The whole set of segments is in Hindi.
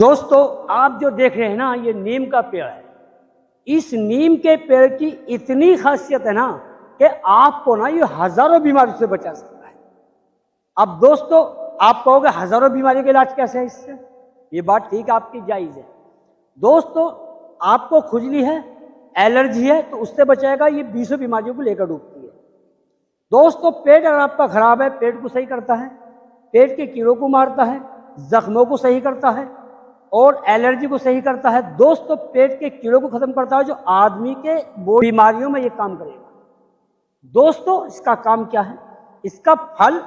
दोस्तों, आप जो देख रहे हैं ना, ये नीम का पेड़ है। इस नीम के पेड़ की इतनी खासियत है ना कि आपको ना ये हजारों बीमारियों से बचा सकता है। अब दोस्तों, आप कहोगे हजारों बीमारियों का इलाज कैसे है इससे? ये बात ठीक है, आपकी जायज है। दोस्तों, आपको खुजली है, एलर्जी है, तो उससे बचाएगा। ये 20 बीमारियों को लेकर डूबती है। दोस्तों, पेट अगर आपका खराब है, पेट को सही करता है, पेट के कीड़ों को मारता है, जख्मों को सही करता है और एलर्जी को सही करता है। दोस्तों, पेट के कीड़ों को खत्म करता है, जो आदमी के बीमारियों में ये काम करेगा। दोस्तों, इसका काम क्या है? इसका फल,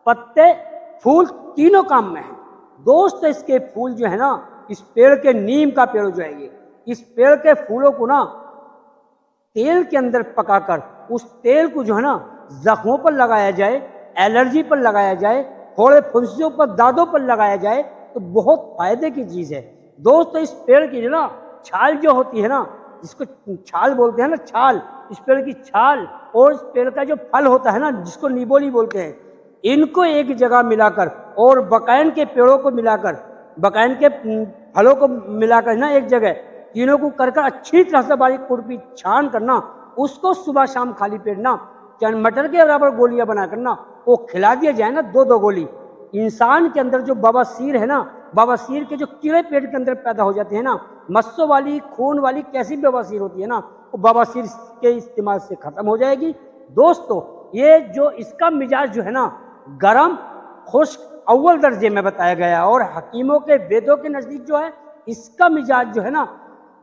पत्ते, फूल तीनों काम में है। दोस्तों, इसके फूल जो है ना, इस पेड़ के, नीम का पेड़ जो है ये, इस पेड़ के फूलों को ना तेल के अंदर पकाकर, उस तेल को जो है ना जख्मों पर लगाया जाए, एलर्जी पर लगाया जाए, फोड़े फुंसियों पर, दादों पर लगाया जाए तो बहुत फायदे की चीज है। दोस्तों, इस पेड़ की जो ना छाल जो होती है ना, जिसको छाल बोलते हैं ना, छाल, इस पेड़ की छाल और इस पेड़ का जो फल होता है ना, जिसको निबोली बोलते हैं, इनको एक जगह मिलाकर और बकायन के पेड़ों को मिलाकर, बकायन के फलों को मिलाकर ना एक जगह, तीनों को कर अच्छी तरह से बारीक कुर्पी छान करना, उसको सुबह शाम खाली पेट ना मटर के बराबर गोलियां बना करना वो खिला दिया जाए ना, 2-2 गोली। इंसान के अंदर जो बवासीर है ना, बवासीर के जो कीड़े पेट के अंदर पैदा हो जाते हैं ना, मस्सों वाली, खून वाली कैसी भी बवासीर होती है ना, वो बवासीर के इस्तेमाल से खत्म हो जाएगी। दोस्तों, ये जो इसका मिजाज जो है ना, गरम, खुश्क, अव्वल दर्जे में बताया गया, और हकीमों के, वेदों के नजदीक जो है, इसका मिजाज जो है ना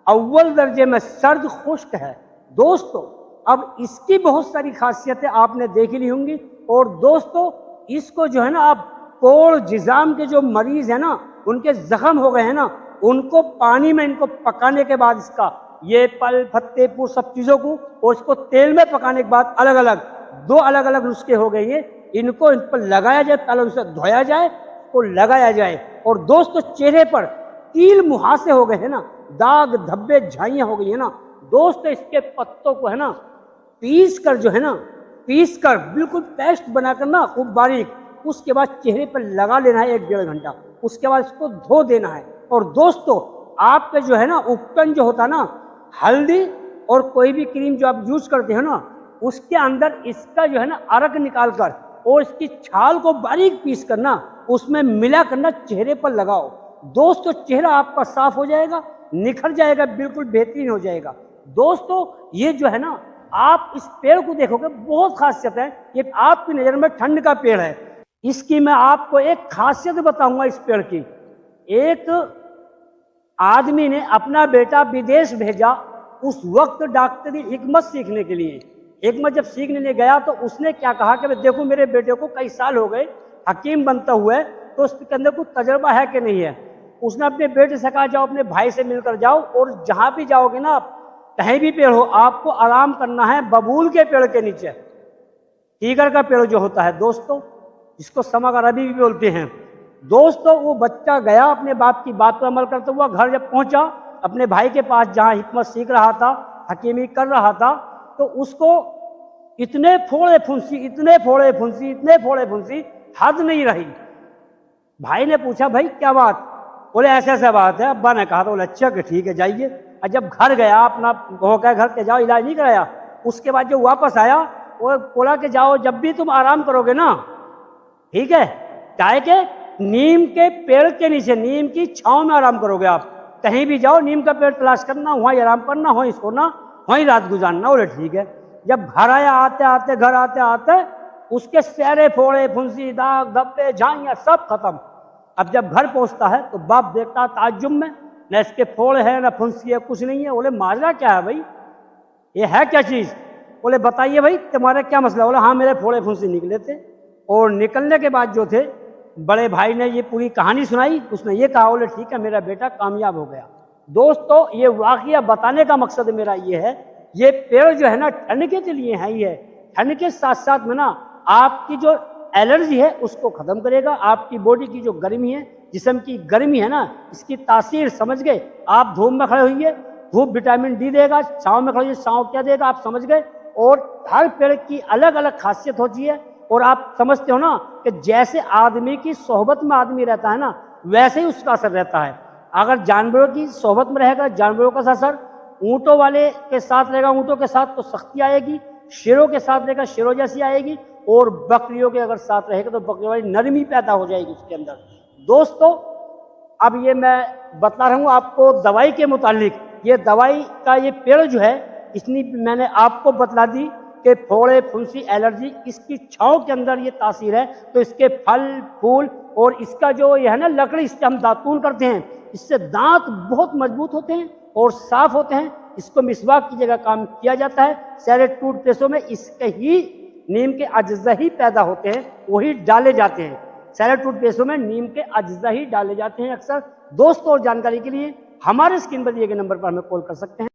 अव्वल दर्जे में सर्द, खुश्क है। दोस्तों, अब इसकी बहुत सारी खासियतें आपने देखी ली होंगी। और दोस्तों, इसको जो है ना, आप कोड़ जिजाम के जो मरीज है ना, उनके जख्म हो गए हैं ना, उनको पानी में इनको पकाने के बाद, इसका ये पल, पत्ते, फूल, सब चीजों को, और इसको तेल में पकाने के बाद, अलग अलग 2 अलग अलग नुस्खे हो गए ये, इनको इन पर लगाया जाए, पहले उसे धोया जाए, उसको लगाया जाए। और दोस्तों, चेहरे पर कील मुहासे हो गए हैं ना, दाग धब्बे झाइयां हो गई है ना, दोस्तों, इसके पत्तों को है ना पीस कर, जो है ना, पीस कर बिल्कुल पेस्ट बनाकर ना खूब बारीक, उसके बाद चेहरे पर लगा लेना है 1-1.5 घंटा। उसके बाद इसको धो देना है। और दोस्तों, आपके जो है ना उपटन जो होता है ना, हल्दी और कोई भी क्रीम जो आप यूज करते हो ना, उसके अंदर इसका जो है ना अरक निकाल कर और इसकी छाल को बारीक पीस करना, उसमें मिला करना, चेहरे पर लगाओ। दोस्तों, चेहरा आपका साफ हो जाएगा, निखर जाएगा, बिल्कुल बेहतरीन हो जाएगा। दोस्तों, ये जो है ना, आप इस पेड़ को देखोगे, बहुत खासियत है। ये आपकी नजर में ठंड का पेड़ है। इसकी मैं आपको एक खासियत बताऊंगा इस पेड़ की। एक आदमी ने अपना बेटा विदेश भेजा, उस वक्त डॉक्टरी हिकमत सीखने के लिए। हिकमत जब सीखने लिए गया तो उसने क्या कहा कि देखो, मेरे बेटे को कई साल हो गए हकीम बनता हुआ है, तो उसके अंदर कुछ तजर्बा है कि नहीं है। उसने अपने बेटे से कहा, जाओ अपने भाई से मिलकर जाओ, और जहां भी जाओगे ना, कहीं भी पेड़ हो, आपको आराम करना है बबूल के पेड़ के नीचे, टीगर का पेड़ जो होता है दोस्तों, जिसको समग अरबी भी बोलते हैं। दोस्तों, वो बच्चा गया, अपने बाप की बात पर अमल करता हुआ घर जब पहुंचा अपने भाई के पास, जहां हिकमत सीख रहा था, हकीमी कर रहा था, तो उसको इतने फोड़े फुंसी, इतने फोड़े फुंसी, इतने फोड़े फुंसी, हद नहीं रही। भाई ने पूछा, भाई क्या बात? बोले ऐसा ऐसा बात है। अब्बा ने कहा, तो बोले अच्छा कि ठीक है, जाइए। और जब घर गया, अपना होकर घर के जाओ, इलाज नहीं कराया। उसके बाद जो वापस आया, वो बोला कि जाओ, जब भी तुम आराम करोगे ना, ठीक है, चाहे के नीम के पेड़ के नीचे, नीम की छांव में आराम करोगे। आप कहीं भी जाओ, नीम का पेड़ तलाश करना, वहीं आराम करना, वहीं सोना, वहीं रात गुजारना। बोले ठीक है। जब घर आया, आते आते, घर आते आते उसके सारे फोड़े फुंसी, दाग धब्बे झाइयां सब खत्म। अब जब घर पहुंचता है तो बाप देखता ताज्जुब में, न इसके फोड़े है, न फुंसी है, कुछ नहीं है। बोले माजरा क्या है भाई, ये है क्या चीज? बोले बताइए भाई, तुम्हारा क्या मसला? बोला हाँ, मेरे फोड़े फुंसी निकले थे। और निकलने के बाद जो थे, बड़े भाई ने ये पूरी कहानी सुनाई। उसने ये कहा, बोले ठीक है, मेरा बेटा कामयाब हो गया। दोस्तों, ये वाकया बताने का मकसद मेरा ये है, ये पेड़ जो है ना ठंड के लिए है ही है। ठंड के साथ साथ में ना आपकी जो एलर्जी है उसको खत्म करेगा। आपकी बॉडी की जो गर्मी है, जिस्म की गर्मी है ना, इसकी तासीर समझ गए। आप धूप में खड़े होइए, धूप विटामिन डी देगा। छाँव में खड़े होइए, छाँव क्या देगा, आप समझ गए। और हर पेड़ की अलग अलग खासियत होती है। और आप समझते हो ना कि जैसे आदमी की सोहबत में आदमी रहता है ना, वैसे ही उसका असर रहता है। अगर जानवरों की सोहबत में रहेगा, जानवरों का असर ऊँटों वाले के साथ रहेगा, ऊँटों के साथ तो सख्ती आएगी, शेरों के साथ रहेगा शेरों जैसी आएगी, और बकरियों के अगर साथ रहेगा तो बकरियों वाली नरमी पैदा हो जाएगी उसके अंदर। दोस्तों, अब ये मैं बता रहा हूँ आपको दवाई के मुतालिक। ये दवाई का ये पेड़ जो है, इतनी मैंने आपको बतला दी कि फोड़े, फुंसी, एलर्जी, इसकी छाँव के अंदर ये तासीर है। तो इसके फल, फूल और इसका जो ये है ना लकड़ी, इससे हम दातून करते हैं, इससे दांत बहुत मजबूत होते हैं और साफ होते हैं। इसको मिसवाक की जगह काम किया जाता है। सारे टूथपेस्टों में इसके ही नीम के अज्जा ही पैदा होते हैं, वही डाले जाते हैं। सारे टूथपेस्टों में नीम के अज्जा ही डाले जाते हैं अक्सर। दोस्तों, और जानकारी के लिए हमारे स्क्रीन पर दिए गए नंबर पर हमें कॉल कर सकते हैं।